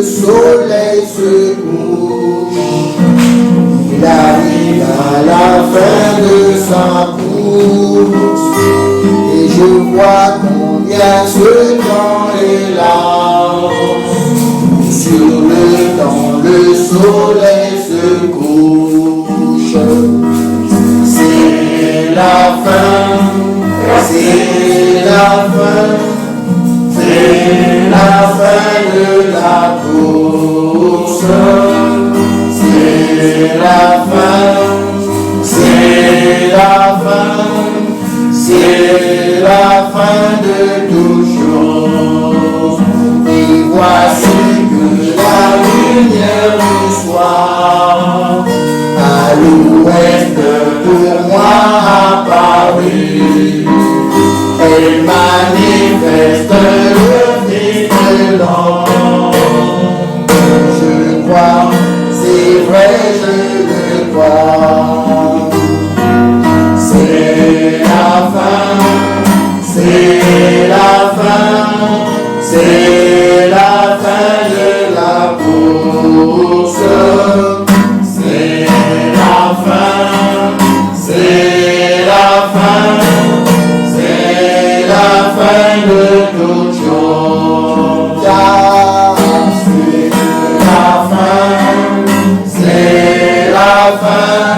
le soleil se couche, il arrive à la fin de sa course, et je vois combien ce temps est là. Sur le temps, le soleil se couche. C'est la fin, c'est la fin, c'est la fin de la course. C'est la fin, c'est la fin, c'est la fin de toute chose. Et voici que la lumière du soir à l'ouest pour moi apparut. Elle manifeste le déclenchement. Je crois, c'est vrai, je le crois. C'est la fin, c'est la fin, c'est la fin de la course. C'est la fin, c'est la fin, c'est la fin de toute chose. C'est la fin, c'est la fin,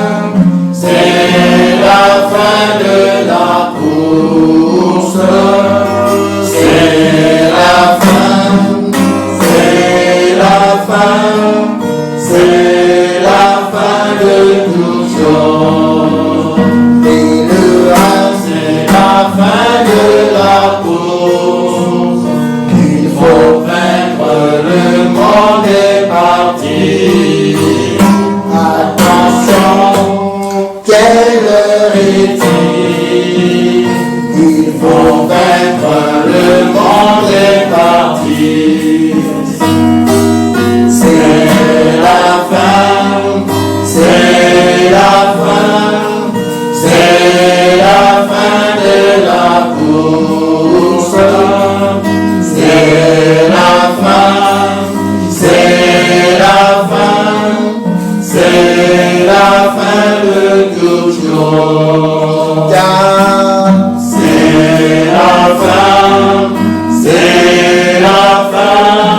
c'est la fin de la course. C'est la fin, c'est la fin, c'est la fin de toute chose. Et le 1, c'est la fin de la course. Il faut vaincre, le monde est parti. Attention, quelle heure est-il? Il faut vaincre, le monde est parti. C'est la fin, c'est la fin, c'est la fin de la course. C'est la fin, c'est la fin, c'est la fin de toute chose. C'est la fin, c'est la fin,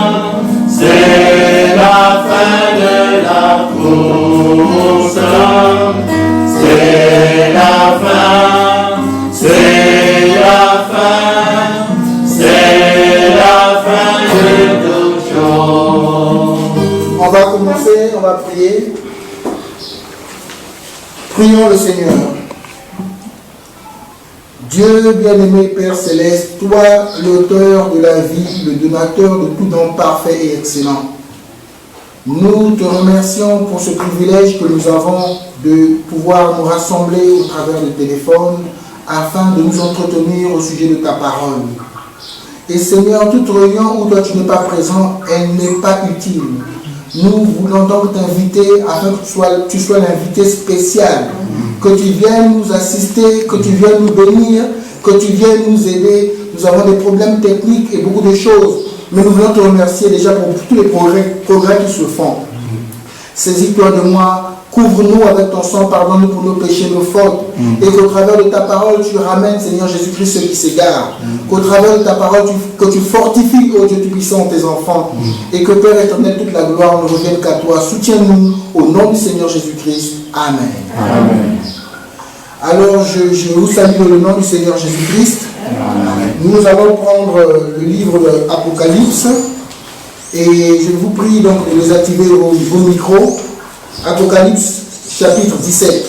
c'est la fin de la course. C'est la fin, c'est la fin, c'est la fin de toute chose. On va commencer, on va prier. Prions le Seigneur. Dieu bien-aimé Père Céleste, toi l'auteur de la vie, le donateur de tout don parfait et excellent, nous te remercions pour ce privilège que nous avons de pouvoir nous rassembler au travers du téléphone afin de nous entretenir au sujet de ta parole. Et Seigneur, toute réunion où toi tu n'es pas présent, elle n'est pas utile. Nous voulons donc t'inviter afin que tu sois l'invité spécial, que tu viennes nous assister, que tu viennes nous bénir, que tu viennes nous aider. Nous avons des problèmes techniques et beaucoup de choses, mais nous voulons te remercier déjà pour tous les progrès qui se font. Saisis-toi de moi, couvre-nous avec ton sang, pardonne-nous pour nos péchés, nos fautes, et qu'au travers de ta parole, tu ramènes, Seigneur Jésus-Christ, ceux qui s'égarent. Qu'au travers de ta parole, que tu fortifies, ô Dieu Tout-Puissant, tes enfants, et que Père éternel, toute la gloire ne revienne qu'à toi. Soutiens-nous au nom du Seigneur Jésus-Christ. Amen. Amen. Alors, je vous salue dans le nom du Seigneur Jésus-Christ. Nous allons prendre le livre de Apocalypse, et je vous prie donc de les activer vos micros. Apocalypse chapitre 17.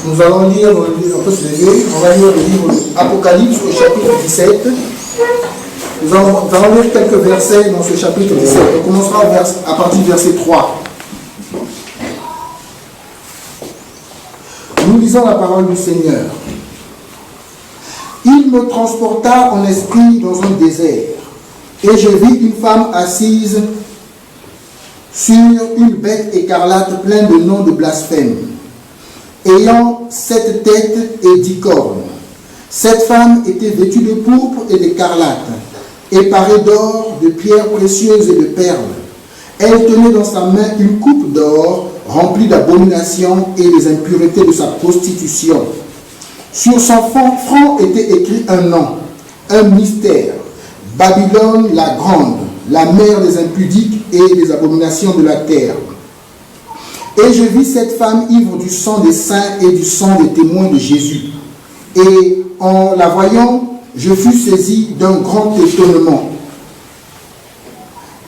Nous allons lire, on peut se lever, on va lire le livre Apocalypse au chapitre 17. Nous allons lire quelques versets dans ce chapitre 17. On commencera à partir du verset 3. Nous lisons la parole du Seigneur. Il me transporta en esprit dans un désert, et je vis une femme assise sur une bête écarlate pleine de noms de blasphème, ayant 7 têtes et 10 cornes. Cette femme était vêtue de pourpre et d'écarlate, et parée d'or, de pierres précieuses et de perles. Elle tenait dans sa main une coupe d'or remplie d'abominations et des impuretés de sa prostitution. Sur son front était écrit un nom, un mystère, Babylone la grande, la mère des impudiques et des abominations de la terre. Et je vis cette femme ivre du sang des saints et du sang des témoins de Jésus. Et en la voyant, je fus saisi d'un grand étonnement.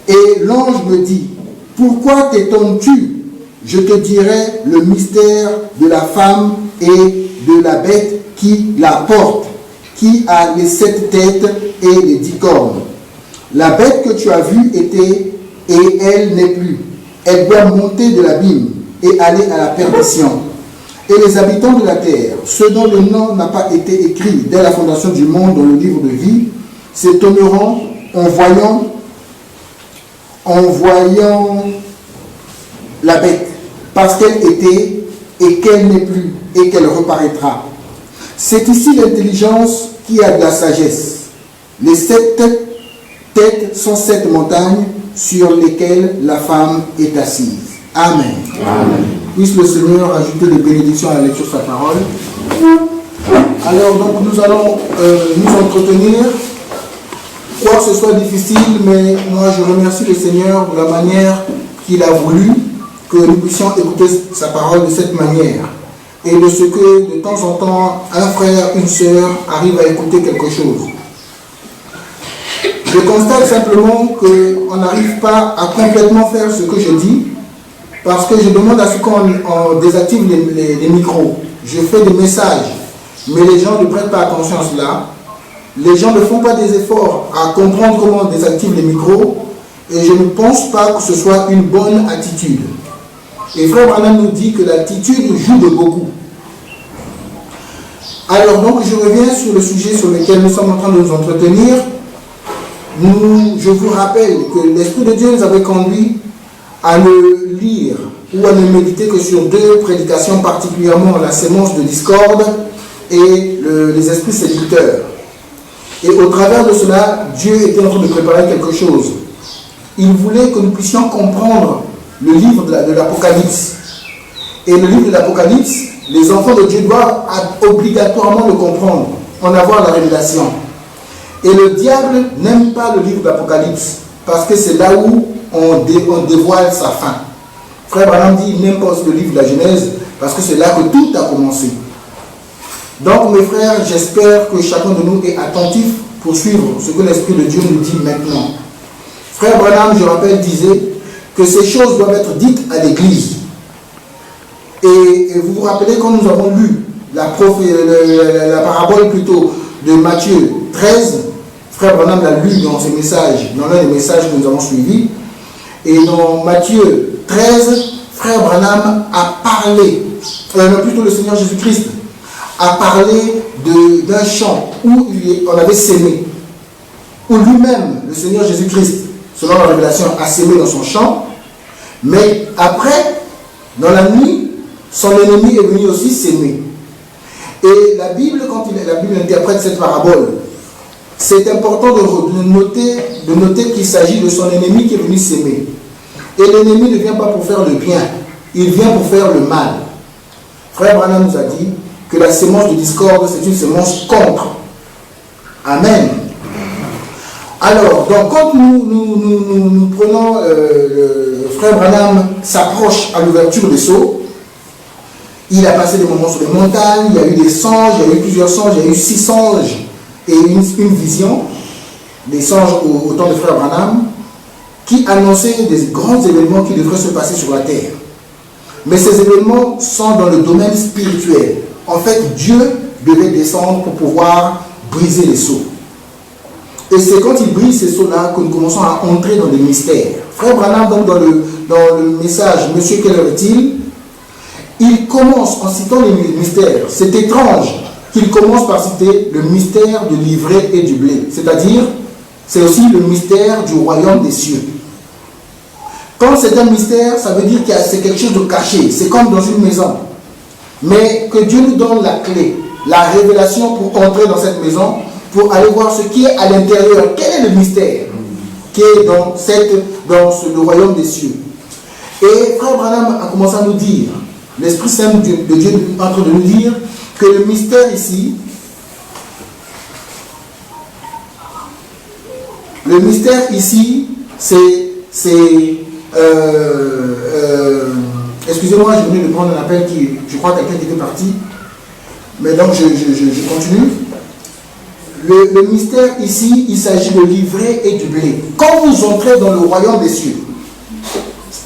Et l'ange me dit, pourquoi t'étonnes-tu? Je te dirai le mystère de la femme et de la bête qui la porte, qui a les 7 têtes et les 10 cornes. La bête que tu as vue était, et elle n'est plus. Elle doit monter de l'abîme et aller à la perdition. Et les habitants de la terre, ceux dont le nom n'a pas été écrit dès la fondation du monde dans le livre de vie, s'étonneront en voyant la bête, parce qu'elle était et qu'elle n'est plus et qu'elle reparaîtra. C'est ici l'intelligence qui a de la sagesse. Les 7 têtes sont 7 montagnes sur lesquelles la femme est assise. Amen. Amen. Puisse le Seigneur ajouter des bénédictions à la lecture de sa parole. Alors donc nous allons nous entretenir. Quoi que ce soit difficile, mais moi je remercie le Seigneur de la manière qu'il a voulu que nous puissions écouter sa parole de cette manière. Et de ce que de temps en temps, un frère, une sœur arrive à écouter quelque chose. Je constate simplement qu'on n'arrive pas à complètement faire ce que je dis, parce que je demande à ce qu'on désactive les micros. Je fais des messages, mais les gens ne prêtent pas attention à cela. Les gens ne font pas des efforts à comprendre comment on désactive les micros, et je ne pense pas que ce soit une bonne attitude. Et Frère Branham nous dit que l'attitude joue de beaucoup. Alors donc je reviens sur le sujet sur lequel nous sommes en train de nous entretenir. Je vous rappelle que l'Esprit de Dieu nous avait conduit à ne lire ou à ne méditer que sur 2 prédications, particulièrement la sémence de discorde et les esprits séducteurs. Et au travers de cela, Dieu était en train de préparer quelque chose. Il voulait que nous puissions comprendre le livre de l'Apocalypse. Et le livre de l'Apocalypse, les enfants de Dieu doivent obligatoirement le comprendre, en avoir la révélation. Et le diable n'aime pas le livre de l'Apocalypse, parce que c'est là où on dévoile sa fin. Frère Branham dit qu'il n'aime pas le livre de la Genèse, parce que c'est là que tout a commencé. Donc mes frères, j'espère que chacun de nous est attentif pour suivre ce que l'Esprit de Dieu nous dit maintenant. Frère Branham, je rappelle, disait que ces choses doivent être dites à l'Église. Et vous vous rappelez quand nous avons lu la parabole plutôt de Matthieu 13, Frère Branham l'a lu dans ses messages, dans l'un des messages que nous avons suivis. Et dans Matthieu 13, Frère Branham a parlé, plutôt le Seigneur Jésus-Christ, a parlé d'un champ où on avait sémé, où lui-même, le Seigneur Jésus-Christ, selon la révélation, a sémé dans son champ, mais après, dans la nuit, son ennemi est venu aussi s'aimer. Et la Bible, quand la Bible interprète cette parabole, c'est important de noter qu'il s'agit de son ennemi qui est venu s'aimer. Et l'ennemi ne vient pas pour faire le bien, il vient pour faire le mal. Frère Branham nous a dit que la sémence de discorde, c'est une sémence contre. Amen. Alors, donc, quand nous prenons, Frère Branham s'approche à l'ouverture des sceaux, il a passé des moments sur les montagnes, il y a eu des songes, il y a eu plusieurs songes, il y a eu 6 songes et une vision, des songes au temps de Frère Branham, qui annonçaient des grands événements qui devraient se passer sur la terre. Mais ces événements sont dans le domaine spirituel. En fait, Dieu devait descendre pour pouvoir briser les sceaux. Et c'est quand il brise ces sceaux-là que nous commençons à entrer dans les mystères. Frère Branham, donc, dans le message « Monsieur, quelle heure est-il ?» il commence en citant les mystères. C'est étrange qu'il commence par citer le mystère de l'ivraie et du blé. C'est-à-dire, c'est aussi le mystère du royaume des cieux. Quand c'est un mystère, ça veut dire que c'est quelque chose de caché. C'est comme dans une maison. Mais que Dieu nous donne la clé, la révélation pour entrer dans cette maison pour aller voir ce qui est à l'intérieur. Quel est le mystère qui est dans le royaume des cieux? Et Frère Branham a commencé à nous dire, l'Esprit Saint de Dieu est en train de nous dire que le mystère ici, c'est excusez-moi, je venais de prendre un appel qui, je crois, quelqu'un qui était parti. Mais donc, je continue. Le mystère ici, il s'agit de l'ivraie et du blé. Quand vous entrez dans le royaume des cieux,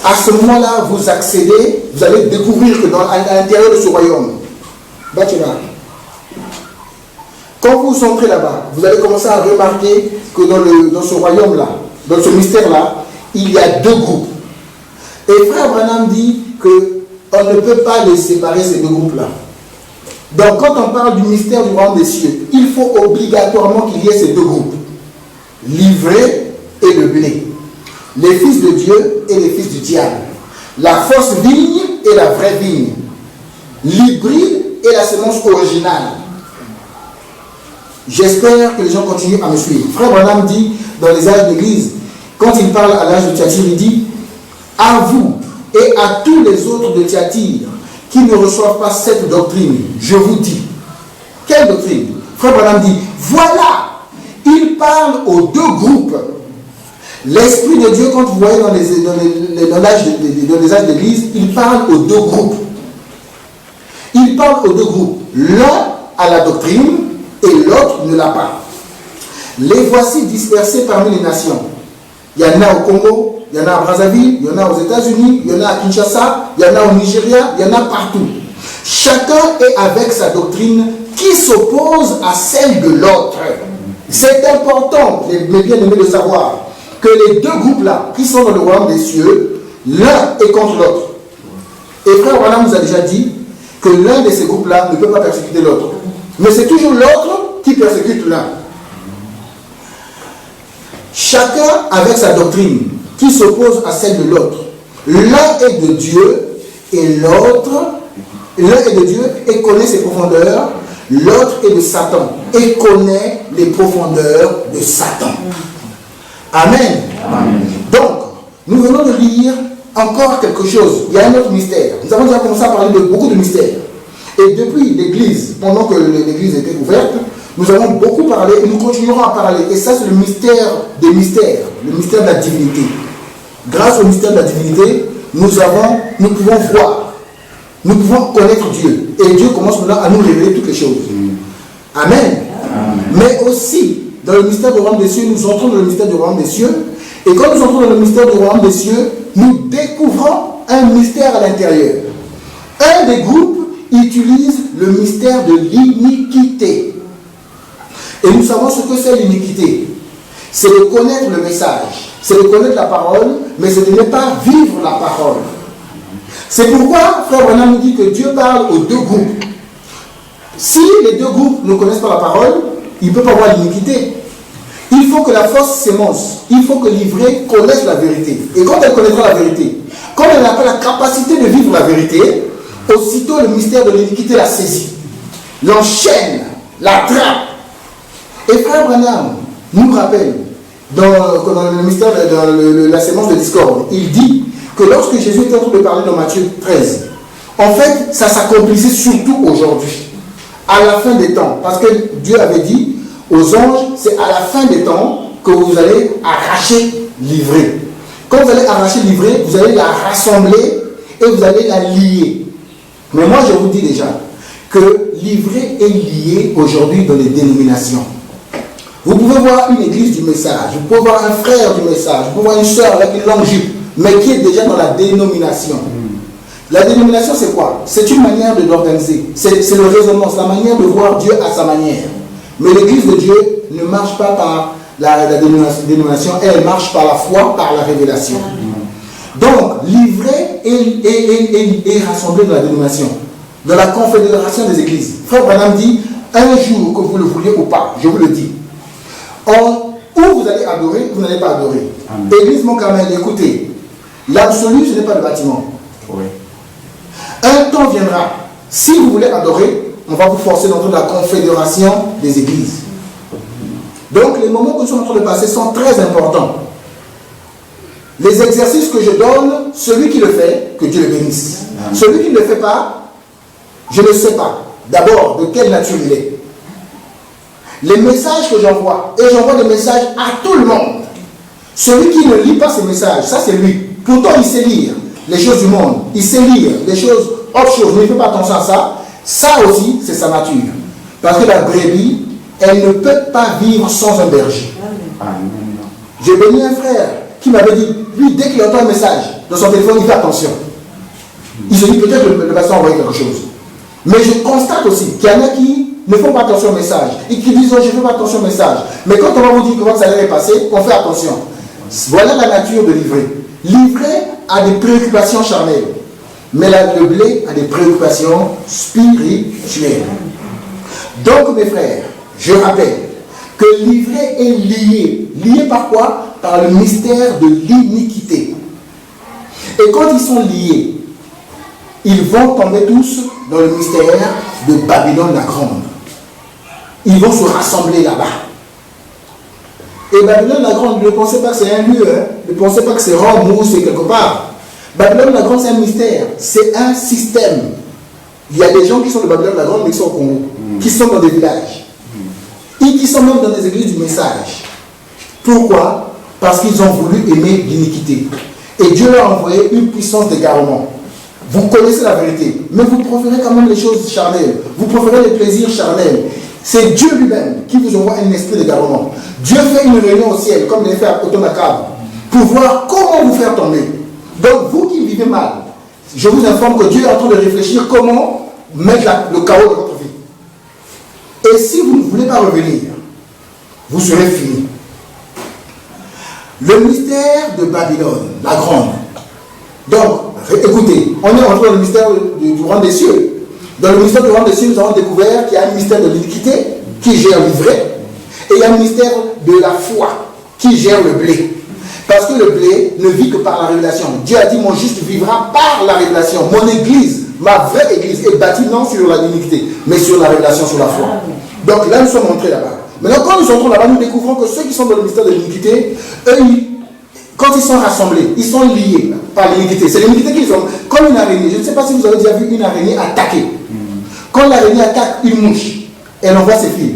à ce moment-là, vous accédez, vous allez découvrir que à l'intérieur de ce royaume, quand vous entrez là-bas, vous allez commencer à remarquer que dans ce royaume-là, dans ce mystère-là, il y a deux groupes. Et Frère Branham dit qu'on ne peut pas les séparer, ces deux groupes-là. Donc, quand on parle du mystère du royaume des cieux, il faut obligatoirement qu'il y ait ces deux groupes. L'ivraie et le blé. Les fils de Dieu et les fils du diable. La fausse vigne et la vraie vigne. L'hybride et la semence originale. J'espère que les gens continuent à me suivre. Frère Branham dit, dans les âges d'église, quand il parle à l'âge de Thyatire, il dit, à vous et à tous les autres de Thyatire qui ne reçoivent pas cette doctrine, je vous dis. Quelle doctrine? Frère Branham dit, voilà, il parle aux deux groupes. L'Esprit de Dieu, quand vous voyez dans les âges d'église, il parle aux deux groupes. Il parle aux deux groupes. L'un a la doctrine et l'autre ne l'a pas. Les voici dispersés parmi les nations. Il y en a au Congo, il y en a à Brazzaville, il y en a aux États-Unis, il y en a à Kinshasa, il y en a au Nigeria, il y en a partout. Chacun est avec sa doctrine qui s'oppose à celle de l'autre. C'est important, mes bien-aimés, de savoir que les deux groupes-là, qui sont dans le royaume des cieux, l'un est contre l'autre. Et Frère Branham nous a déjà dit que l'un de ces groupes-là ne peut pas persécuter l'autre. Mais c'est toujours l'autre qui persécute l'un. Chacun avec sa doctrine qui s'oppose à celle de l'autre. L'un est de Dieu et l'autre, l'un est de Dieu et connaît ses profondeurs, l'autre est de Satan et connaît les profondeurs de Satan. Amen. Amen. Donc, nous venons de lire encore quelque chose. Il y a un autre mystère. Nous avons déjà commencé à parler de beaucoup de mystères. Et depuis l'Église, pendant que l'Église était ouverte, nous avons beaucoup parlé et nous continuerons à parler. Et ça, c'est le mystère des mystères, le mystère de la divinité. Grâce au mystère de la divinité, nous pouvons voir, nous pouvons connaître Dieu. Et Dieu commence maintenant à nous révéler toutes les choses. Amen. Amen. Mais aussi, dans le mystère du royaume des cieux, nous entrons dans le mystère du royaume des cieux. Et quand nous entrons dans le mystère du royaume des cieux, nous découvrons un mystère à l'intérieur. Un des groupes utilise le mystère de l'iniquité. Et nous savons ce que c'est l'iniquité. C'est de connaître le message, c'est de connaître la parole, mais c'est de ne pas vivre la parole. C'est pourquoi Frère Branham nous dit que Dieu parle aux deux groupes. Si les deux groupes ne connaissent pas la parole, il ne peut pas avoir l'iniquité. Il faut que la fausse sémence, il faut que l'ivraie connaisse la vérité. Et quand elle connaîtra la vérité, quand elle n'a pas la capacité de vivre la vérité, aussitôt le mystère de l'iniquité la saisit, l'enchaîne, la trappe. Et Frère Branham nous rappelle, dans le mystère, dans la sémence de discorde, il dit que lorsque Jésus était en train de parler dans Matthieu 13, en fait, ça s'accomplissait surtout aujourd'hui, à la fin des temps. Parce que Dieu avait dit aux anges, c'est à la fin des temps que vous allez arracher l'ivraie. Quand vous allez arracher l'ivraie, vous allez la rassembler et vous allez la lier. Mais moi, je vous dis déjà que l'ivraie est liée aujourd'hui dans les dénominations. Vous pouvez voir une église du message, vous pouvez voir un frère du message, vous pouvez voir une soeur avec une longue jupe, mais qui est déjà dans la dénomination. La dénomination, c'est quoi? C'est une manière de l'organiser. C'est le raisonnement, c'est la manière de voir Dieu à sa manière. Mais l'église de Dieu ne marche pas par la dénomination, elle marche par la foi, par la révélation. Donc, l'ivraie est rassemblée dans la dénomination, dans la confédération des églises. Frère Branham dit, un jour, que vous le vouliez ou pas, je vous le dis, où vous allez adorer, vous n'allez pas adorer. Amen. Église Mont-Carmel, écoutez, l'absolu, ce n'est pas le bâtiment. Oui. Un temps viendra, si vous voulez adorer, on va vous forcer d'entrer dans la confédération des églises. Donc les moments que nous sommes en train de passer sont très importants. Les exercices que je donne, celui qui le fait, que Dieu le bénisse. Celui qui ne le fait pas, je ne sais pas. D'abord, de quelle nature il est. Les messages que j'envoie, et j'envoie des messages à tout le monde. Celui qui ne lit pas ces messages, ça c'est lui. Pourtant il sait lire les choses du monde. Il sait lire les choses, autre chose, mais il ne fait pas attention à ça. Ça aussi, c'est sa nature. Parce que la brebis, elle ne peut pas vivre sans un berger. J'ai béni un frère qui m'avait dit, lui, dès qu'il entend un message dans son téléphone, il fait attention. Il se dit peut-être que le pasteur a envoyé quelque chose. Mais je constate aussi qu'il y en a qui ne font pas attention au message. Et qui disent, oh, je ne fais pas attention au message. Mais quand on va vous dire comment ça allait passer, on fait attention. Voilà la nature de l'ivraie. L'ivraie a des préoccupations charnelles. Mais le blé a des préoccupations spirituelles. Donc, mes frères, je rappelle que l'ivraie est liée. Liée par quoi? Par le mystère de l'iniquité. Et quand ils sont liés, ils vont tomber tous dans le mystère de Babylone la Grande. Ils vont se rassembler là-bas. Et Babylone la Grande, ne pensez pas que c'est un lieu, hein? Ne pensez pas que c'est Rome ou c'est quelque part. Babylone la Grande, c'est un mystère, c'est un système. Il y a des gens qui sont de Babylone la Grande, mais qui sont au Congo, qui sont dans des villages, et qui sont même dans des églises du message. Pourquoi? Parce qu'ils ont voulu aimer l'iniquité. Et Dieu leur a envoyé une puissance d'égarement. Vous connaissez la vérité, mais vous préférez quand même les choses charnelles. Vous préférez les plaisirs charnels. C'est Dieu lui-même qui vous envoie un esprit d'égarement. Dieu fait une réunion au ciel, comme il l'a fait à Otonakab, pour voir comment vous faire tomber. Donc vous qui vivez mal, je vous informe que Dieu est en train de réfléchir comment mettre le chaos dans votre vie. Et si vous ne voulez pas revenir, vous serez fini. Le mystère de Babylone, la Grande. Donc, écoutez, on est entré dans le mystère du royaume des cieux. Dans le mystère du royaume des cieux, nous avons découvert qu'il y a un mystère de l'iniquité qui gère l'ivraie, et il y a un mystère de la foi qui gère le blé. Parce que le blé ne vit que par la révélation. Dieu a dit, mon juste vivra par la révélation. Mon église, ma vraie église, est bâtie non sur la l'iniquité, mais sur la révélation, sur la foi. Donc là, nous sommes entrés là-bas. Maintenant, quand nous entrons là-bas, nous découvrons que ceux qui sont dans le mystère de l'iniquité, eux, quand ils sont rassemblés, ils sont liés par l'iniquité. C'est l'iniquité qu'ils ont. Comme une araignée. Je ne sais pas si vous avez déjà vu une araignée attaquer. Quand l'araignée attaque une mouche, elle envoie ses fils.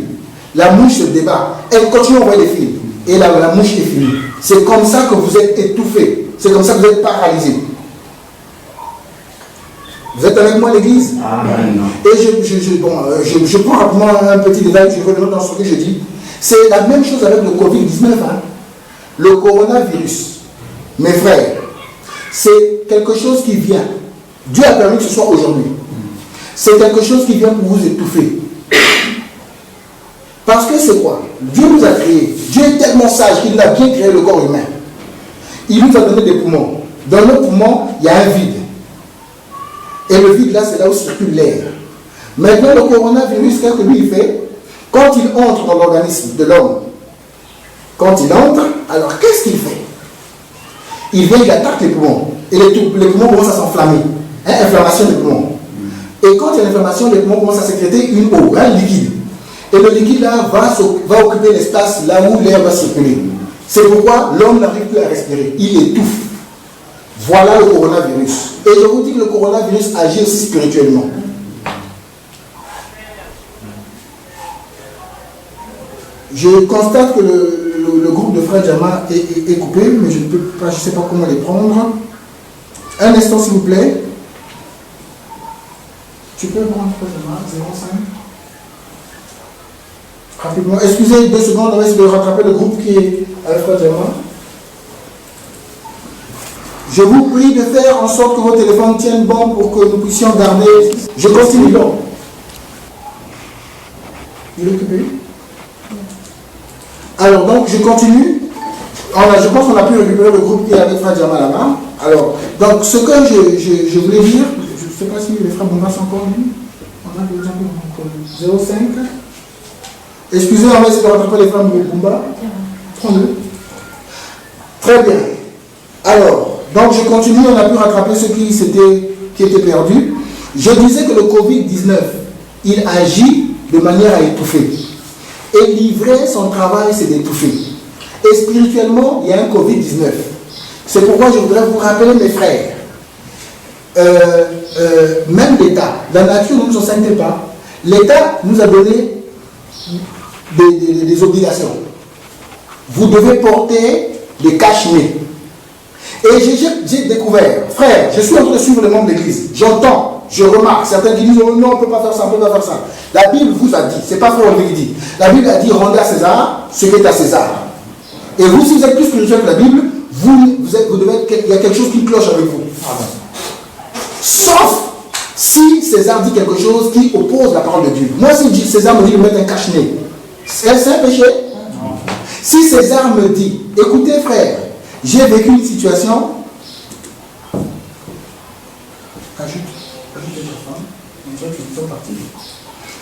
La mouche se débat. Elle continue à envoyer des fils. Et la mouche est finie. C'est comme ça que vous êtes étouffé. C'est comme ça que vous êtes paralysé. Vous êtes avec moi à l'église? Et je prends rapidement un petit détail, je reviens dans ce que je dis. C'est la même chose avec le Covid-19. Hein? Le coronavirus, mes frères, c'est quelque chose qui vient. Dieu a permis que ce soit aujourd'hui. C'est quelque chose qui vient pour vous étouffer. Parce que c'est quoi? Dieu nous a créés. Dieu est tellement sage qu'il a bien créé le corps humain. Il nous a donné des poumons. Dans nos poumons, il y a un vide. Et le vide là, c'est là où circule l'air. Maintenant, le coronavirus, qu'est-ce que lui il fait? Quand il entre dans l'organisme de l'homme, quand il entre, alors qu'est-ce qu'il fait? Il vient, il attaque les poumons. Et les poumons commencent à s'enflammer. Hein, inflammation des poumons. Et quand il y a l'inflammation, les poumons commencent à sécréter une eau, un liquide. Et le liquide là va occuper l'espace là où l'air va circuler. C'est pourquoi l'homme n'arrive plus à respirer. Il étouffe. Voilà le coronavirus. Et je vous dis que le coronavirus agit aussi spirituellement. Je constate que le groupe de Frère Jama est coupé, mais je ne peux pas, je ne sais pas comment les prendre. Un instant s'il vous plaît. Tu peux prendre Frère Jama, 05. Rapidement. Excusez 2 secondes, on va essayer de rattraper le groupe qui est avec Frère Jama. Je vous prie de faire en sorte que vos téléphones tiennent bon pour que nous puissions garder. Je continue donc. Il est occupé? Alors donc je continue. Je pense qu'on a pu récupérer le groupe qui est avec Frère Jama là-bas. Alors, donc ce que je voulais dire, je ne sais pas si les frères Boumba sont encore venus. On a déjà vu 05. Excusez-moi, on va essayer de rattraper les frères Boumba. Prends-le. Très bien. Alors, donc je continue, on a pu rattraper ceux qui étaient perdus. Je disais que le Covid-19, il agit de manière à étouffer. Et livrer son travail, c'est d'étouffer. Et spirituellement, il y a un Covid-19. C'est pourquoi je voudrais vous rappeler, mes frères, même l'État, la nature ne nous enseigne pas. L'État nous a donné des obligations. Vous devez porter des cache-nez. Et j'ai découvert, frère, je suis en train de suivre le membre de l'église. J'entends, je remarque, certains qui disent oh non, on ne peut pas faire ça, on ne peut pas faire ça. La Bible vous a dit, c'est pas frère Olivier qui dit. La Bible a dit rendez à César ce qui est à César. Et vous, si vous êtes plus spirituel que la Bible, vous devez être, il y a quelque chose qui cloche avec vous. Amen. Sauf si César dit quelque chose qui oppose la parole de Dieu. Moi, si César me dit de mettre un cache-nez, c'est un péché? Non. Si César me dit, écoutez frère, j'ai vécu une situation.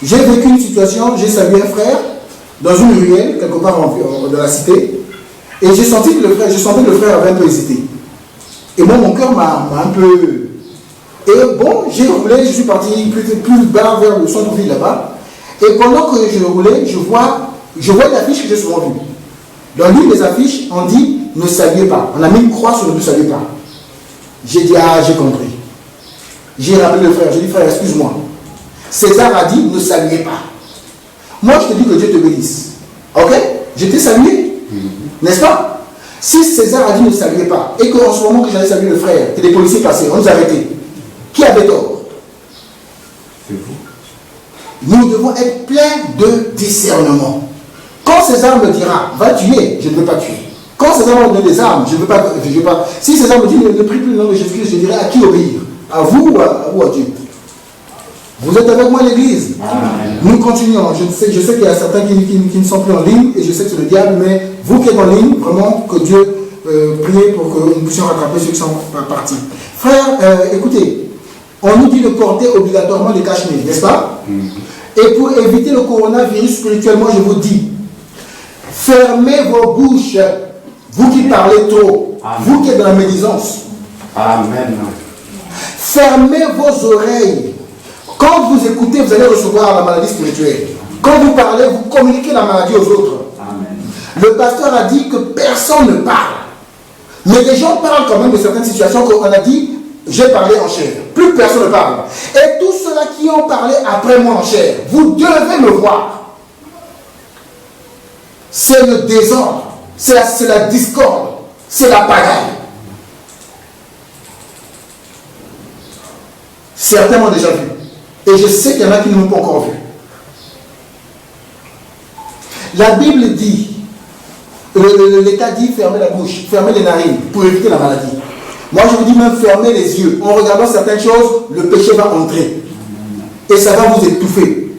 J'ai vécu une situation, j'ai salué un frère dans une ruelle, quelque part dans la cité, et j'ai senti que le frère avait un peu hésité. Et moi, mon cœur m'a un peu. Et bon, j'ai roulé, je suis parti plus bas vers le centre-ville là-bas. Et pendant que je roulais, je vois une affiche que j'ai souvent vue. Dans l'une des affiches, on dit ne saluez pas. On a mis une croix sur le ne saluez pas. J'ai dit ah, j'ai compris. J'ai rappelé le frère, j'ai dit frère, excuse-moi. César a dit ne saluez pas. Moi, je te dis que Dieu te bénisse. Ok? Je t'ai salué. N'est-ce pas? Si César a dit ne saluez pas, et qu'en ce moment que j'allais saluer le frère, que des policiers passaient, on nous arrêtait. Qui avait tort? C'est vous. Nous devons être pleins de discernement. Quand César me dira, va tuer, je ne veux pas tuer. Quand César me donne des armes, je ne veux pas. Si César me dit, ne prie plus le nom de Jésus-Christ, je dirai à qui obéir? À vous ou à Dieu? Vous êtes avec moi l'église. Nous continuons. Je sais qu'il y a certains qui ne sont plus en ligne, et je sais que c'est le diable, mais vous qui êtes en ligne, vraiment que Dieu prie pour que nous puissions rattraper ceux qui sont partis. Frère, écoutez, on nous dit de porter obligatoirement des cache-nez, n'est-ce pas? Et pour éviter le coronavirus spirituellement, je vous dis, fermez vos bouches, vous qui parlez trop, Amen. Vous qui êtes dans la médisance. Amen. Fermez vos oreilles. Quand vous écoutez, vous allez recevoir la maladie spirituelle. Quand vous parlez, vous communiquez la maladie aux autres. Amen. Le pasteur a dit que personne ne parle. Mais les gens parlent quand même de certaines situations qu'on a dit, j'ai parlé en chair. Plus personne ne parle. Et tous ceux-là qui ont parlé après moi en chair, vous devez me voir. C'est le désordre, c'est la discorde, c'est la pagaille. Certains m'ont déjà vu. Et je sais qu'il y en a qui ne m'ont pas encore vu. La Bible dit, l'État dit fermez la bouche, fermez les narines pour éviter la maladie. Moi je vous dis même fermez les yeux. En regardant certaines choses, le péché va entrer. Et ça va vous étouffer.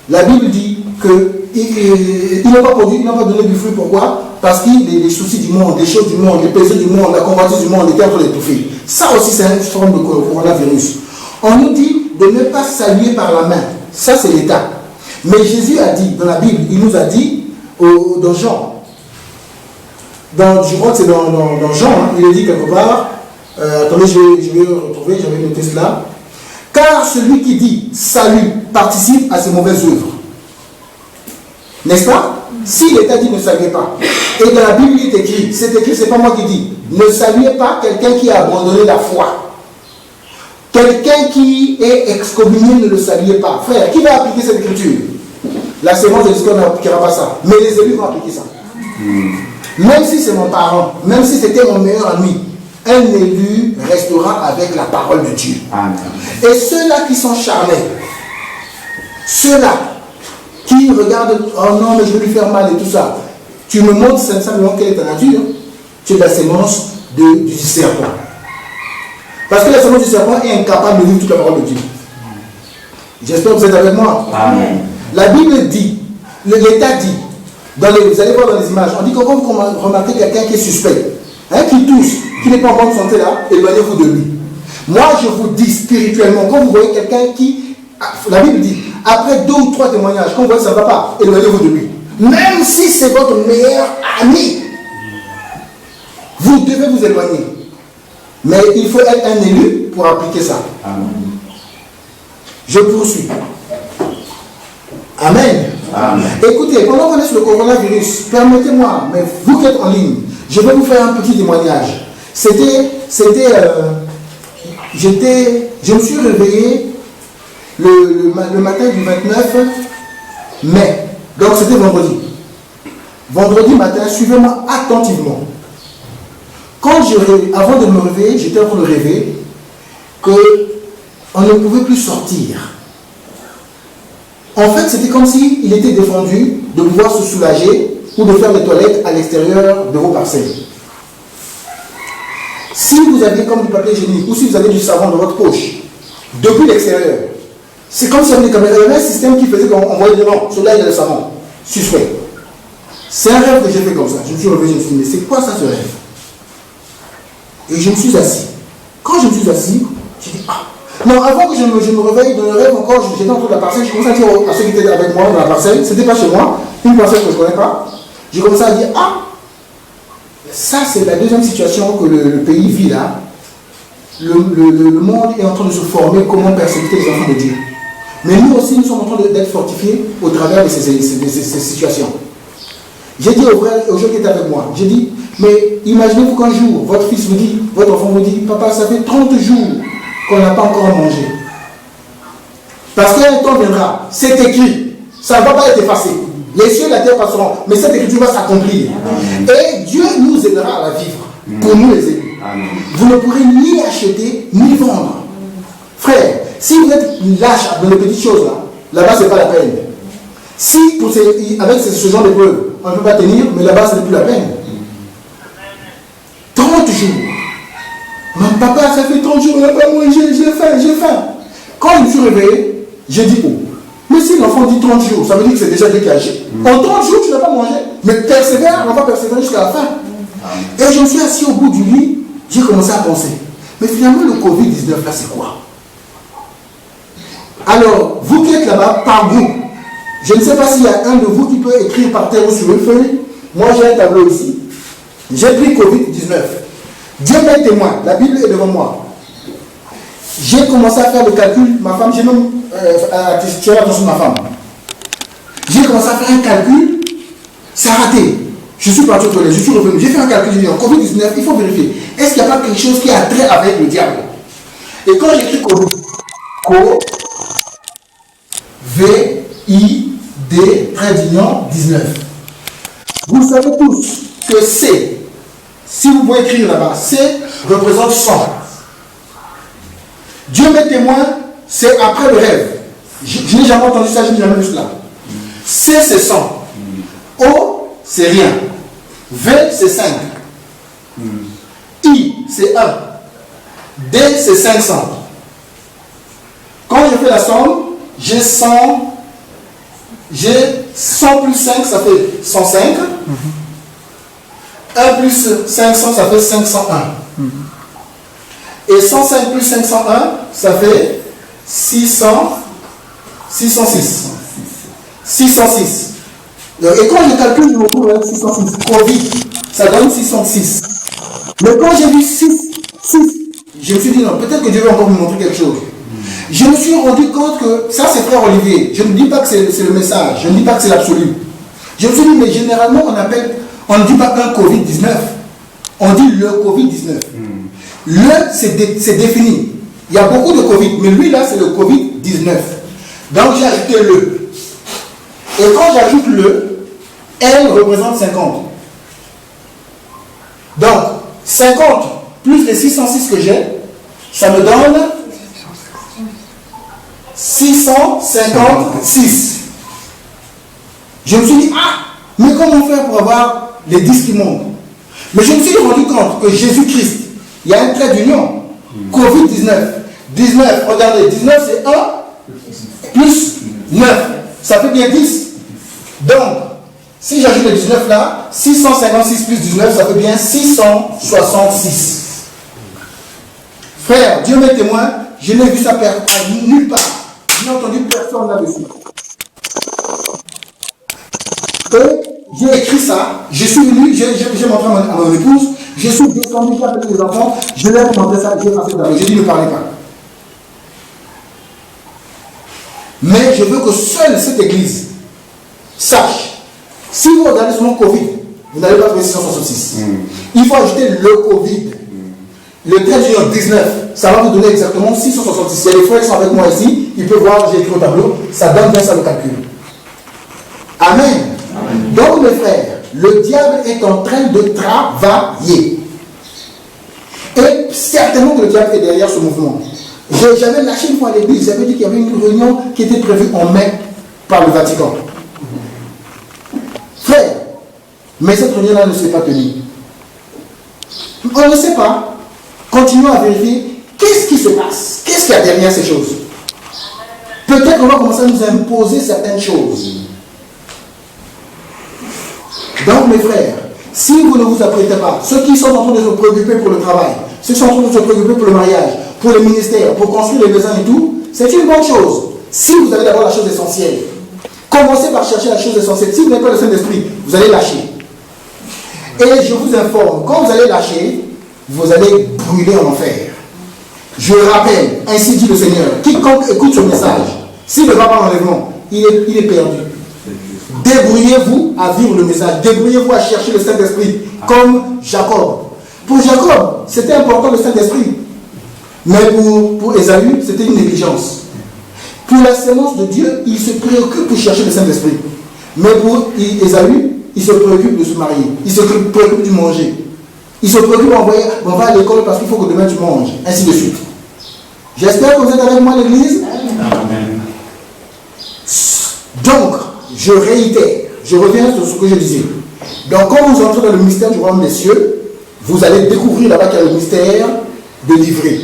La Bible dit qu'il n'a pas produit, il n'a pas donné du fruit. Pourquoi? Parce que les soucis du monde, les choses du monde, les péchés du monde, la convoitise du monde étaient en train d'étouffer. Ça aussi c'est une forme de coronavirus. On nous dit de ne pas saluer par la main. Ça c'est l'État. Mais Jésus a dit, dans la Bible, il nous a dit, dans Jean, je crois que c'est dans Jean, hein, il est dit quelque part, attendez, je vais retrouver, j'avais noté cela. Car celui qui dit salut participe à ses mauvaises œuvres. N'est-ce pas? Si l'État dit ne saluez pas, et dans la Bible il est écrit, c'est pas moi qui dis, ne saluez pas quelqu'un qui a abandonné la foi. Quelqu'un qui est excommunié, ne le saluez pas. Frère, qui va appliquer cette écriture? La sémence de discorde n'appliquera pas ça. Mais les élus vont appliquer ça. Même si c'est mon parent, même si c'était mon meilleur ami, un élu restera avec la parole de Dieu. Amen. Et ceux-là qui sont charnels, ceux-là qui regardent, oh non, mais je vais lui faire mal et tout ça, tu me montres simplement quelle est ta nature. Tu es la sémence du serpent. Parce que la sémence du serpent est incapable de vivre toute la parole de Dieu. J'espère que vous êtes avec moi. Amen. La Bible dit, l'État dit, vous allez voir dans les images, on dit que quand vous remarquez quelqu'un qui est suspect, hein, qui tousse, qui n'est pas en bonne santé là, éloignez-vous de lui. Moi je vous dis spirituellement, quand vous voyez quelqu'un qui, la Bible dit, après 2 ou 3 témoignages, quand vous voyez que ça ne va pas, éloignez-vous de lui. Même si c'est votre meilleur ami, vous devez vous éloigner. Mais il faut être un élu pour appliquer ça. Amen. Je poursuis. Amen. Amen. Écoutez, pendant qu'on est sur le coronavirus, permettez-moi, mais vous qui êtes en ligne, je vais vous faire un petit témoignage. Je me suis réveillé le matin du 29 mai. Donc c'était vendredi. Vendredi matin, suivez-moi attentivement. Avant de me réveiller, j'étais en train de rêver qu'on ne pouvait plus sortir. En fait, c'était comme s'il était défendu de pouvoir se soulager ou de faire des toilettes à l'extérieur de vos parcelles. Si vous aviez comme du papier hygiénique ou si vous avez du savon dans votre poche, depuis l'extérieur, c'est comme si on avait un système qui faisait qu'on voyait dedans, celui-là il a le savon, suspect. C'est un rêve que j'ai fait comme ça. Je me suis réveillé, je me suis dit, mais c'est quoi ça ce rêve? Et je me suis assis. Quand je me suis assis, j'ai dit, ah. Non, avant que je me réveille dans le rêve encore, j'étais en train de la parcelle, je commençais à dire à ceux qui étaient avec moi dans la parcelle, c'était pas chez moi, une parcelle que je ne connais pas. J'ai commencé à dire, ah, ça c'est la deuxième situation que le pays vit là. Le monde est en train de se former, comment persécuter les enfants de Dieu. Mais nous aussi, nous sommes en train d'être fortifiés au travers de ces situations. J'ai dit aux gens qui étaient avec moi, j'ai dit, mais imaginez-vous qu'un jour, votre fils vous dit, votre enfant vous dit, papa, ça fait 30 jours qu'on n'a pas encore mangé. Parce qu'un temps viendra, c'est écrit, ça ne va pas être effacé. Les cieux et la terre passeront, mais cette écriture va s'accomplir. Et Dieu nous aidera à la vivre, pour nous les élus. Vous ne pourrez ni acheter, ni vendre. Frère, si vous êtes lâche dans les petites choses là-bas, ce n'est pas la peine. Si avec ce genre d'épreuve, on ne peut pas tenir, mais là-bas, ce n'est plus la peine. 30 jours. Mon papa, ça fait 30 jours, on n'a pas mangé, j'ai faim. Quand je me suis réveillé, j'ai dit, oh, mais si l'enfant dit 30 jours, ça veut dire que c'est déjà décalé. En 30 jours, tu n'as pas mangé. Mais persévère, on va persévérer jusqu'à la fin. Et je me suis assis au bout du lit, j'ai commencé à penser. Mais finalement, le Covid-19, là, c'est quoi? Alors, vous qui êtes là-bas, par groupe, je ne sais pas s'il y a un de vous qui peut écrire par terre ou sur une feuille. Moi, j'ai un tableau ici. J'ai pris Covid-19. Dieu m'est témoin. La Bible est devant moi. J'ai commencé à faire le calcul. Ma femme, j'ai même tiré l'attention de ma femme. J'ai commencé à faire un calcul. Ça a raté. Je suis parti au toilette. Je suis revenu. J'ai fait un calcul. J'ai dit, en Covid-19, il faut vérifier. Est-ce qu'il n'y a pas quelque chose qui a trait avec le diable? Et quand j'écris Covid, V-I-D, trait d'union, 19. Vous savez tous que C, si vous pouvez écrire là-bas, C représente 100. Dieu m'est témoin, c'est après le rêve. Je n'ai jamais entendu ça, je n'ai jamais vu cela. C, c'est 100. O, c'est rien. V, c'est 5. I, c'est 1. D, c'est 500. Quand je fais la somme, j'ai 100 plus 5, ça fait 105. 1 plus 500, ça fait 501. Et 105 plus 501, ça fait 606. 606. Et quand je calcule, je me retrouve avec 606. Covid, ça donne 606. Mais quand j'ai vu 6, je me suis dit non, peut-être que Dieu va encore me montrer quelque chose. Je me suis rendu compte que, ça c'est frère Olivier, je ne dis pas que c'est le message, je ne dis pas que c'est l'absolu. Je me suis dit, mais généralement on ne dit pas un Covid-19, on dit le Covid-19. Le, c'est défini. Il y a beaucoup de Covid, mais lui là c'est le Covid-19. Donc j'ai ajouté le. Et quand j'ajoute le, L représente 50. Donc 50 plus les 606 que j'ai, ça me donne 656. Je me suis dit, ah, mais comment faire pour avoir les 10 qui montent? Mais je me suis rendu compte que Jésus-Christ, il y a un trait d'union. Covid-19. 19, regardez, 19 c'est 1 plus 9. Ça fait bien 10. Donc, si j'ajoute les 19 là, 656 plus 19, ça fait bien 666. Frère, Dieu m'est témoin, je n'ai vu ça nulle part. Je n'ai entendu personne là-dessus. Et j'ai écrit ça, je suis venu, j'ai montré à mon épouse, je suis descendu, j'ai appelé les enfants, je leur ai montré ça, j'ai passé d'abord. J'ai dit ne parlez pas. Mais je veux que seule cette église sache, si vous regardez seulement Covid, vous n'allez pas trouver 666. Il faut ajouter le Covid. Le 13 juin 19, ça va vous donner exactement 666. Il y a des frères qui sont avec moi ici, ils peuvent voir, j'ai écrit au tableau, ça donne bien ça le calcul. Amen. Amen. Donc mes frères, le diable est en train de travailler. Et certainement que le diable est derrière ce mouvement. J'avais lâché une fois à l'église, j'avais dit qu'il y avait une réunion qui était prévue en mai par le Vatican. Frère, mais cette réunion-là ne s'est pas tenue. On ne sait pas. Continuons à vérifier qu'est-ce qui se passe, qu'est-ce qu'il y a derrière ces choses. Peut-être qu'on va commencer à nous imposer certaines choses. Donc mes frères, si vous ne vous apprêtez pas, ceux qui sont en train de se préoccuper pour le travail, ceux qui sont en train de se préoccuper pour le mariage, pour le ministère, pour construire les maisons et tout, c'est une bonne chose. Si vous avez d'abord la chose essentielle, commencez par chercher la chose essentielle. Si vous n'avez pas le Saint-Esprit, vous allez lâcher. Et je vous informe, quand vous allez lâcher, vous allez brûler en enfer. Je rappelle, ainsi dit le Seigneur, quiconque écoute ce message, s'il ne va pas l'enlèvement, il est perdu. Débrouillez-vous à vivre le message, débrouillez-vous à chercher le Saint-Esprit, comme Jacob. Pour Jacob, c'était important le Saint-Esprit. Mais pour Ésaü, c'était une négligence. Pour la sémence de Dieu, il se préoccupe pour chercher le Saint-Esprit. Mais pour Ésaü, il se préoccupe de se marier. Il se préoccupe de manger. Il se préoccupe d'envoyer, on va à l'école parce qu'il faut que demain tu manges. Ainsi de suite. J'espère que vous êtes avec moi à l'église. Amen. Donc, je réitère, je reviens sur ce que je disais. Donc, quand vous entrez dans le mystère du royaume des cieux, vous allez découvrir là-bas qu'il y a le mystère de livrer.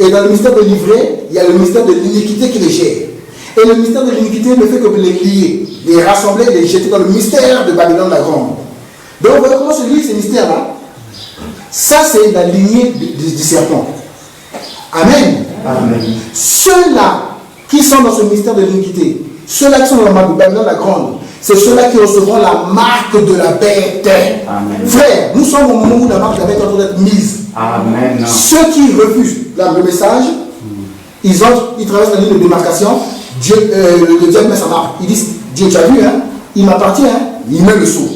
Et dans le mystère de livrer, il y a le mystère de l'iniquité qui les gère. Et le mystère de l'iniquité ne fait que les lier, les rassembler, les jeter dans le mystère de Babylone la Grande. Donc, vous voyez comment se lient ces mystères-là? Ça, c'est la lignée du serpent. Amen. Amen. Ceux-là qui sont dans ce mystère de l'iniquité, ceux-là qui sont dans la Babylone la Grande, c'est ceux-là qui recevront la marque de la bête. Amen. Frère, nous sommes au moment où la marque de la bête est en train d'être mise. Amen. Ceux qui refusent le message, ils traversent la ligne de démarcation. Le diable met sa marque. Il dit, Dieu, tu as vu, hein? Il m'appartient, hein? Il met le sceau.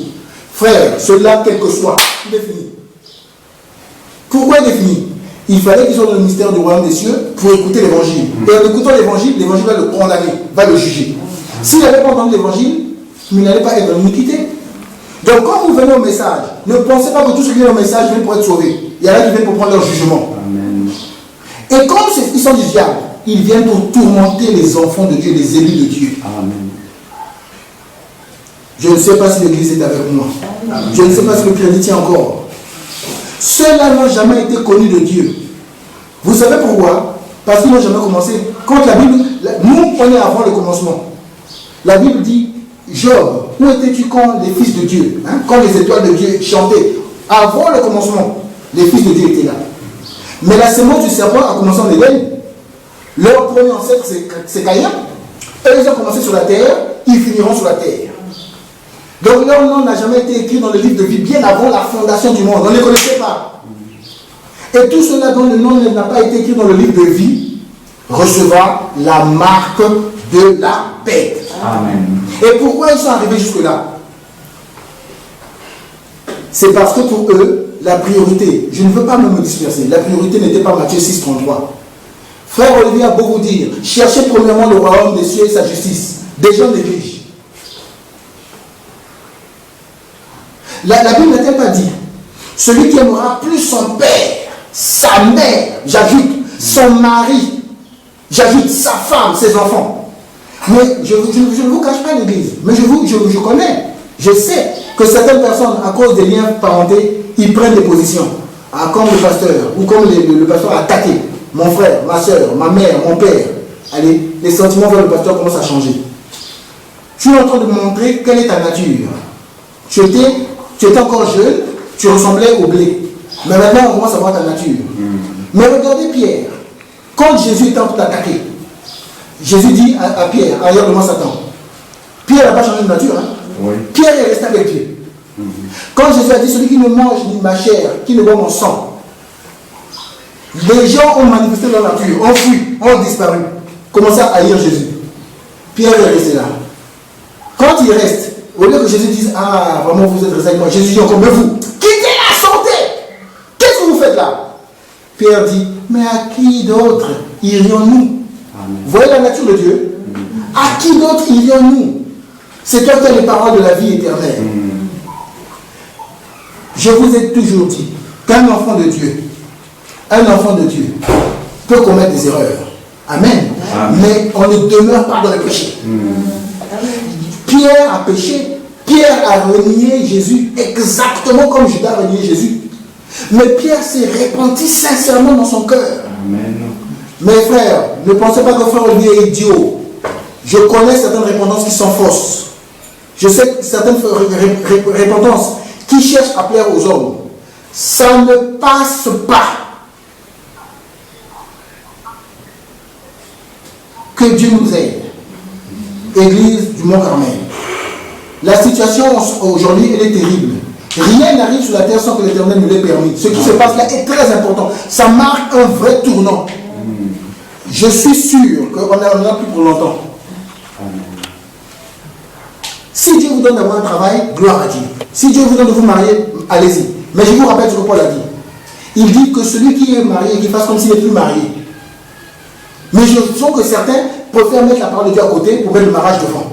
Frère, ceux-là, quel que soit, il est fini. Pourquoi il est fini? Il fallait qu'ils soient dans le mystère du royaume des cieux pour écouter l'évangile. Et en écoutant l'évangile va le condamner, va le juger. S'il n'avait pas entendu l'évangile, il n'allait pas être dans l'iniquité. Donc quand vous venez au message, ne pensez pas que tous ceux qui viennent au message viennent pour être sauvés. Il y en a qui viennent pour prendre leur jugement. Amen. Et comme ils sont du diable, ils viennent pour tourmenter les enfants de Dieu, les élus de Dieu. Amen. Je ne sais pas si l'église est avec moi. Amen. Je ne sais pas si le crédit tient encore. Ceux-là n'ont jamais été connus de Dieu. Vous savez pourquoi? Parce qu'ils n'ont jamais commencé. Quand la Bible, nous, on est avant le commencement. La Bible dit, Job, où étais-tu quand les fils de Dieu, hein, quand les étoiles de Dieu chantaient? Avant le commencement, les fils de Dieu étaient là. Mais la sémence du serpent a commencé en Éden. Leur premier ancêtre, c'est Caïn. Eux, ils ont commencé sur la terre, ils finiront sur la terre. Donc leur nom n'a jamais été écrit dans le livre de vie, bien avant la fondation du monde. On ne les connaissait pas. Et tout cela dont le nom n'a pas été écrit dans le livre de vie recevra la marque de la bête. Amen. Et pourquoi ils sont arrivés jusque-là? C'est parce que pour eux, la priorité, je ne veux pas me disperser, la priorité n'était pas Matthieu 6,33. Frère Olivier a beau vous dire, cherchez premièrement le royaume des cieux et sa justice. Des gens négligent. La Bible n'a-t-elle pas dit, celui qui aimera plus son père, sa mère, j'ajoute, son mari, j'ajoute sa femme, ses enfants. Mais je ne vous cache pas l'église, mais je connais, je sais que certaines personnes, à cause des liens parentés, ils prennent des positions. Ah, comme le pasteur, ou comme le pasteur a attaqué mon frère, ma soeur, ma mère, mon père. Allez, les sentiments vers le pasteur commencent à changer. Tu es en train de montrer quelle est ta nature. Tu étais encore jeune, tu ressemblais au blé. Mais maintenant, on commence à voir ta nature. Mais regardez Pierre. Quand Jésus est en train d'attaquer, Jésus dit à Pierre, arrière de moi Satan. Pierre n'a pas changé de nature. Hein? Oui. Pierre est resté avec Dieu. Quand Jésus a dit, celui qui ne mange ni ma chair, qui ne boit mon sang, les gens ont manifesté leur nature, ont fui, ont disparu, commencé à haïr Jésus. Pierre est resté là. Quand il reste, Au lieu que Jésus dise, ah, vraiment vous êtes restés avec moi, Jésus dit encore, mais vous, quittez la santé. Qu'est-ce que vous faites là? Pierre dit, mais à qui d'autre irions-nous? Vous voyez la nature de Dieu? À qui d'autre irions-nous? C'est toi qui as les paroles de la vie éternelle. Je vous ai toujours dit qu'un enfant de Dieu peut commettre des erreurs. Amen. Mais on ne demeure pas dans le péché. Pierre a péché. Pierre a renié Jésus exactement comme Judas a renié Jésus. Mais Pierre s'est repenti sincèrement dans son cœur. Amen. Mes frères, ne pensez pas que frère Olivier est idiot. Je connais certaines répondances qui sont fausses. Je sais certaines répondances qui cherchent à plaire aux hommes. Ça ne passe pas. Que Dieu nous aide. Église du Mont-Carmel. La situation aujourd'hui, elle est terrible. Rien n'arrive sur la terre sans que l'Éternel nous l'ait permis. Ce qui se passe là est très important. Ça marque un vrai tournant. Je suis sûr qu'on n'en a plus pour longtemps. Si Dieu vous donne d'avoir un travail, gloire à Dieu. Si Dieu vous donne de vous marier, allez-y. Mais je vous rappelle ce que Paul a dit. Il dit que celui qui est marié, qu'il fasse comme s'il n'est plus marié. Mais je sens que certains préfèrent mettre la parole de Dieu à côté pour mettre le mariage devant.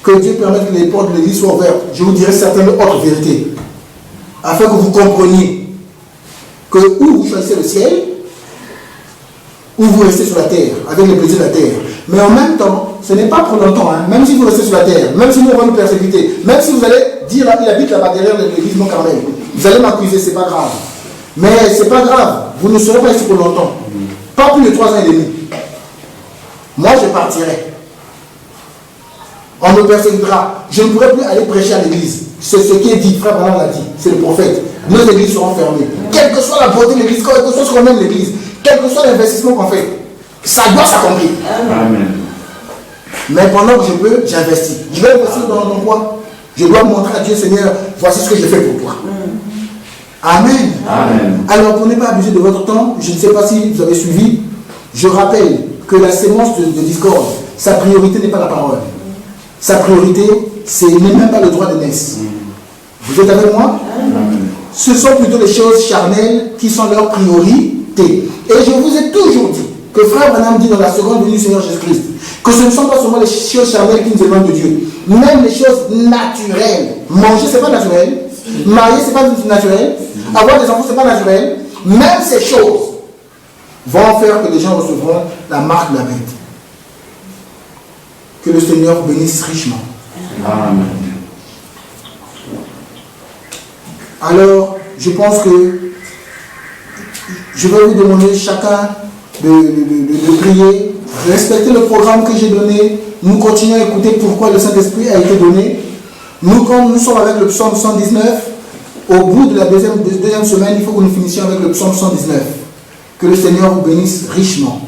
Que Dieu permette que les portes de l'église soient ouvertes. Je vous dirai certaines autres vérités. Afin que vous compreniez que ou vous choisissez le ciel, ou vous restez sur la terre, avec les plaisirs de la terre. Mais en même temps, ce n'est pas pour longtemps. Hein. Même si vous restez sur la terre, même si nous allons nous persécuter, même si vous allez dire il habite là-bas derrière l'église Mont-Carmel, vous allez m'accuser, c'est pas grave. Mais c'est pas grave, vous ne serez pas ici pour longtemps. Pas plus de 3 ans et demi. Moi, je partirai. On me persécutera. Je ne pourrai plus aller prêcher à l'église. C'est ce qui est dit, frère Branham l'a dit. C'est le prophète. Nos églises seront fermées. Quelle que soit la beauté de l'église, quelle que soit ce qu'on aime l'église, quel que soit l'investissement qu'on fait, ça doit s'accomplir. Amen. Mais pendant que je peux, j'investis. Je vais investir dans quoi? Je dois montrer à Dieu, Seigneur, voici ce que je fais pour toi. Amen. Amen. Alors, pour ne pas abuser de votre temps, je ne sais pas si vous avez suivi, je rappelle que la sémence de discorde, sa priorité n'est pas la parole. Sa priorité, ce n'est même pas le droit de naissance. Vous êtes avec moi? Amen. Ce sont plutôt les choses charnelles qui sont leur priorité. Et je vous ai toujours dit que frère Branham dit dans la seconde venue du Seigneur Jésus-Christ que ce ne sont pas seulement les choses charnelles qui nous éloignent de Dieu, même les choses naturelles. Manger, ce n'est pas naturel. Marier, ce n'est pas naturel. Avoir des enfants, ce n'est pas naturel. Même ces choses vont faire que les gens recevront la marque de la bête. Que le Seigneur bénisse richement. Amen. Alors, je pense que je vais vous demander chacun de prier, de respecter le programme que j'ai donné. Nous continuons à écouter pourquoi le Saint-Esprit a été donné. Nous, quand nous sommes avec le psaume 119, au bout de la deuxième semaine, il faut que nous finissions avec le psaume 119. Que le Seigneur vous bénisse richement.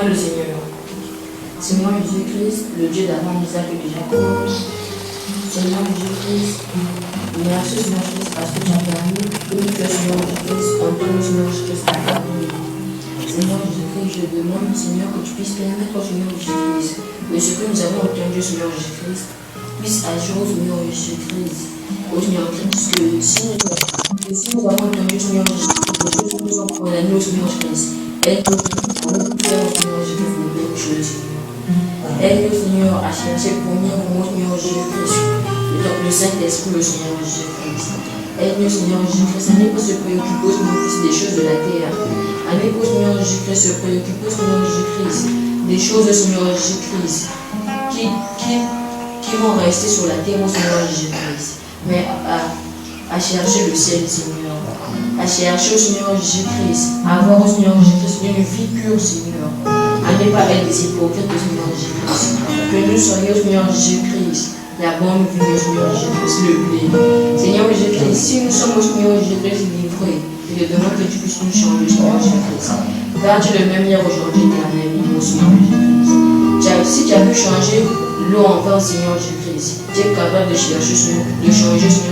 le Seigneur. Seigneur Jésus-Christ, le Dieu d'Abraham, Isaac et de Jacob. Seigneur Jésus-Christ, merci Seigneur Jésus parce que tu as permis que nous puissions Seigneur Jésus-Christ, entendre Seigneur Jésus-Christ ta parole. Seigneur Jésus-Christ, je demande Seigneur que tu puisses permettre au Seigneur Jésus-Christ de ce que nous avons entendu Seigneur Jésus-Christ puisse agir au Seigneur Jésus-Christ. Au Seigneur Jésus, que si nous avons entendu Seigneur Jésus-Christ, les choses que nous avons condamnées au Seigneur Jésus-Christ, aide-nous à faire au Seigneur Jésus-Christ de belles choses. Aide-nous Seigneur à chercher premièrement au Seigneur Jésus-Christ, le Saint-Esprit, le Seigneur Jésus-Christ. Aide-nous Seigneur Jésus-Christ, à ne pas se préoccuper Seigneur Jésus des choses de la terre. À ne pas Seigneur Jésus-Christ se préoccuper Seigneur Jésus-Christ des choses Seigneur Jésus-Christ qui vont rester sur la terre au Seigneur Jésus-Christ. Mais à chercher le ciel Seigneur. À chercher au Seigneur Jésus-Christ. À avoir au Seigneur Jésus-Christ une vie pure Seigneur. À ne pas être des hypocrites au Seigneur Jésus-Christ. Que nous soyons au Seigneur Jésus-Christ. La bonne vie au Seigneur Jésus-Christ, le blé. Seigneur Jésus-Christ, si nous sommes au Seigneur Jésus-Christ livrés, je te demande que tu puisses nous changer, Seigneur Jésus-Christ. Car tu es le même hier, aujourd'hui, éternel, mon Seigneur Jésus-Christ. Si tu as pu changer l'eau en vin, Seigneur Jésus-Christ, tu es capable de changer, Seigneur Jésus-Christ.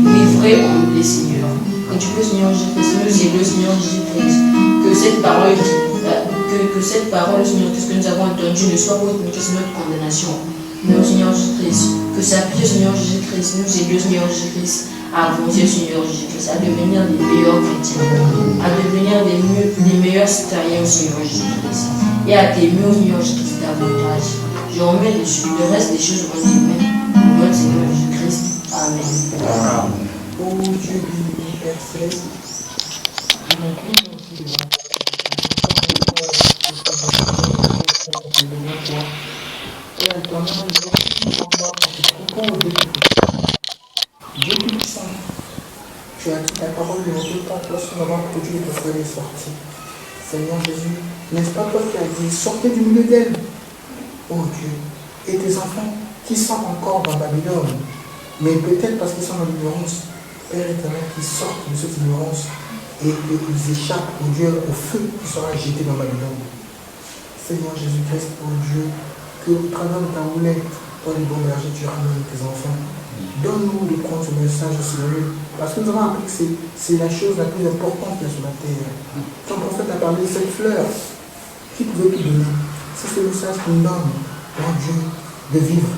Livré en blé, Seigneur. Que tu peux, Seigneur Jésus-Christ, nous aider, Seigneur Jésus-Christ. Que cette parole, Seigneur, que ce que nous avons entendu ne soit pas notre condamnation. Mais au Seigneur Jésus-Christ, que s'appuie Seigneur Jésus-Christ, nous aider Seigneur Jésus-Christ à avancer Seigneur Jésus-Christ, à devenir les meilleurs chrétiens, à devenir les meilleurs citoyens au Seigneur Jésus-Christ et à t'aimer au Seigneur Jésus-Christ davantage. Je remets le reste des choses en tes mains, au nom de Seigneur Jésus-Christ. Amen. Ô Dieu béni, Père Céleste, je m'incline aussi devant toi. Et à toi-même, je t'envoie pour tes propos au début. Dieu Tout-Puissant, tu as dit ta parole de notre temps lorsque nous avons produit le frère est sorti. Seigneur Jésus, n'est-ce pas toi qui as dit, sortez du milieu d'elle, oh Dieu, et tes enfants qui sont encore dans Babylone, mais peut-être parce qu'ils sont dans l'ignorance, Père éternel, qui sortent de cette ignorance et qu'ils échappent, oh Dieu, au feu qui sera jeté dans Babylone. Seigneur Jésus-Christ, oh Dieu, que au travers de ta roulette, toi les bons bergers, tu ramènes tes enfants. Donne-nous de prendre ce message au Seigneur, parce que nous avons appris que c'est la chose la plus importante qu'il y a sur la terre. Ton prophète a parlé de cette fleur qui pouvait tout donner. C'est ce message qui nous donne, oh Dieu, de vivre,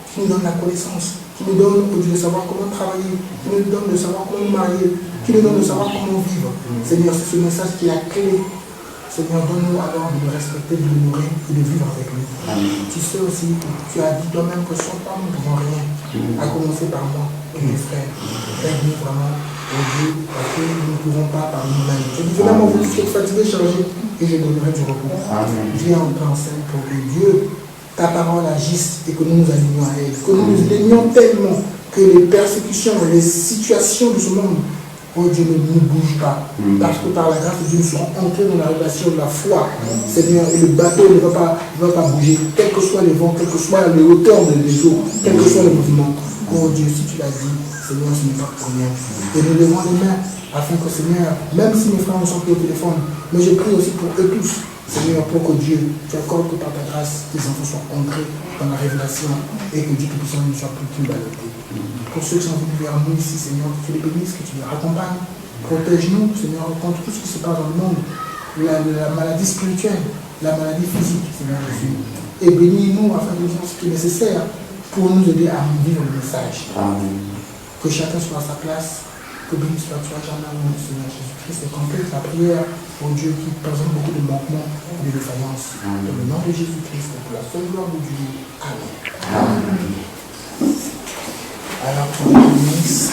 qui nous donne la connaissance, qui nous donne, oh Dieu, de savoir comment travailler, qui nous donne de savoir comment nous marier, qui nous donne de savoir comment vivre. Seigneur, c'est ce message qui est la clé. Seigneur, donne-nous alors de le respecter, de l'honorer et de vivre avec lui. Tu sais aussi, tu as dit toi-même que sans toi, nous ne pouvons rien, à commencer par moi et mes frères. Aide-nous vraiment, oh Dieu, parce que nous ne pouvons pas par nous-mêmes. Je dis vraiment, vous serez fatigués, chargés, et je donnerai du repos. Viens en temps saint pour que Dieu, ta parole agisse et que nous nous alignions à elle. Que nous nous alignions tellement que les persécutions, les situations de ce monde, oh Dieu, ne nous bouge pas. Parce que par la grâce de Dieu, nous serons entrés dans la relation de la foi. Seigneur, et le bateau ne va pas bouger. Quels que soient les vents, quelles que soient les hauteurs des eaux, quels que soient les mouvements. Oh Dieu, si tu l'as dit, Seigneur, ce n'est pas pour rien. Et nous levons les mains afin que, Seigneur, même si mes frères ne sont plus au téléphone, mais je prie aussi pour eux tous, Seigneur, pour que Dieu, tu accordes que par ta grâce, tes enfants soient entrés dans la révélation et que Dieu Tout-Puissant ne soit plus ballotté. Pour ceux qui sont venus vers nous ici, Seigneur, que tu les bénisses, que tu les accompagnes. Protège-nous, Seigneur, contre tout ce qui se passe dans le monde, la maladie spirituelle, la maladie physique, Seigneur Jésus. Et bénis-nous afin de dire ce qui est nécessaire pour nous aider à vivre le message. Amen. Que chacun soit à sa place, que béni soit toi, jamais au nom du Seigneur Jésus-Christ, et complète la prière au Dieu qui présente beaucoup de manquements et de défaillances. Dans le nom de Jésus-Christ, pour la seule gloire de Dieu. Amen. Amen. Alors, pour les bénisses.